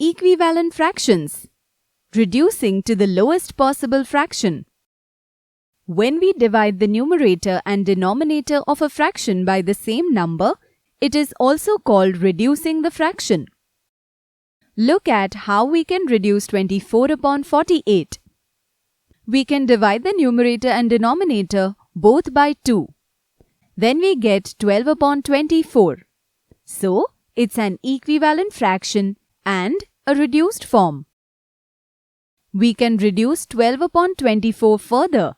Equivalent fractions. Reducing to the lowest possible fraction. When we divide the numerator and denominator of a fraction by the same number, it is also called reducing the fraction. Look at how we can reduce 24 upon 48. We can divide the numerator and denominator both by 2. Then we get 12 upon 24. So, it's an equivalent fraction and a reduced form. We can reduce 12 upon 24 further.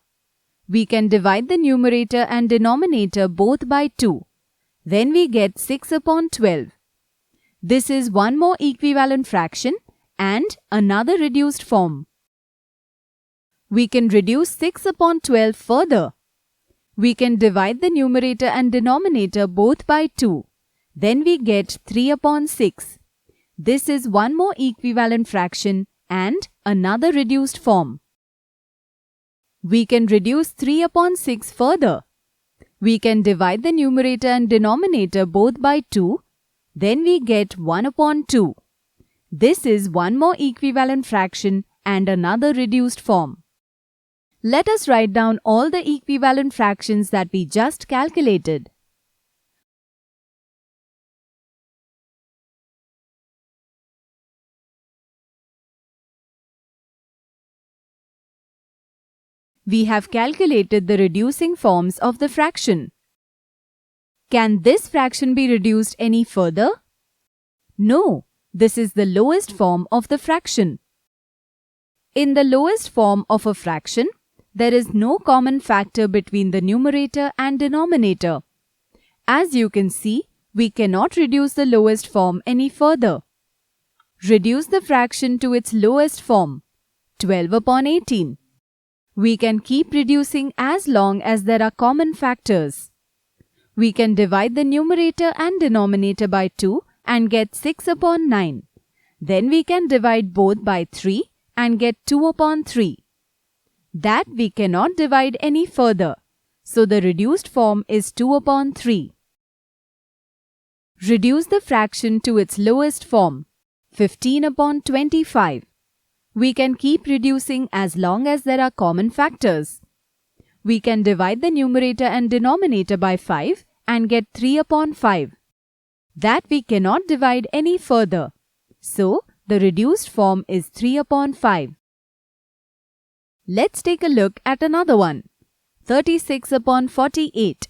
We can divide the numerator and denominator both by 2. Then we get 6 upon 12. This is one more equivalent fraction and another reduced form. We can reduce 6 upon 12 further. We can divide the numerator and denominator both by 2. Then we get 3 upon 6. This is one more equivalent fraction and another reduced form. We can reduce 3 upon 6 further. We can divide the numerator and denominator both by 2. Then we get 1 upon 2. This is one more equivalent fraction and another reduced form. Let us write down all the equivalent fractions that we just calculated. We have calculated the reducing forms of the fraction. Can this fraction be reduced any further? No, this is the lowest form of the fraction. In the lowest form of a fraction, there is no common factor between the numerator and denominator. As you can see, we cannot reduce the lowest form any further. Reduce the fraction to its lowest form, 12 upon 18. We can keep reducing as long as there are common factors. We can divide the numerator and denominator by 2 and get 6 upon 9. Then we can divide both by 3 and get 2 upon 3. That we cannot divide any further, so the reduced form is 2 upon 3. Reduce the fraction to its lowest form, 15 upon 25. We can keep reducing as long as there are common factors. We can divide the numerator and denominator by 5 and get 3 upon 5. That we cannot divide any further, so the reduced form is 3 upon 5. Let's take a look at another one. 36 upon 48.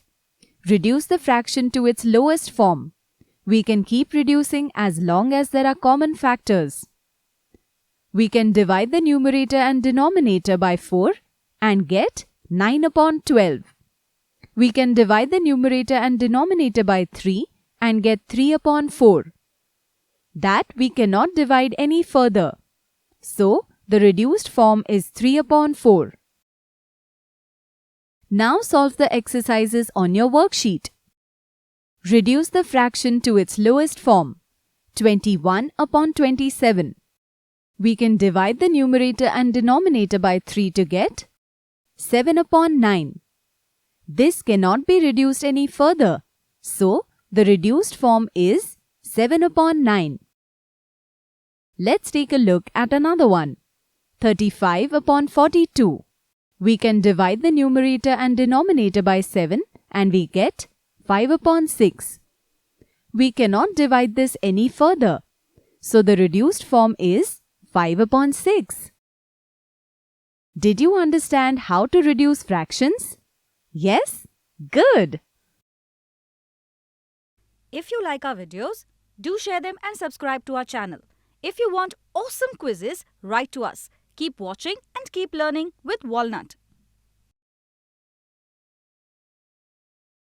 Reduce the fraction to its lowest form. We can keep reducing as long as there are common factors. We can divide the numerator and denominator by 4 and get 9 upon 12. We can divide the numerator and denominator by 3 and get 3 upon 4. That we cannot divide any further. So, the reduced form is 3 upon 4. Now solve the exercises on your worksheet. Reduce the fraction to its lowest form, 21 upon 27. We can divide the numerator and denominator by 3 to get 7 upon 9. This cannot be reduced any further, so the reduced form is 7 upon 9. Let's take a look at another one. 35 upon 42. We can divide the numerator and denominator by 7 and we get 5 upon 6. We cannot divide this any further, so the reduced form is 5 upon 6. Did you understand how to reduce fractions? Yes? Good! If you like our videos, do share them and subscribe to our channel. If you want awesome quizzes, write to us. Keep watching and keep learning with Walnut.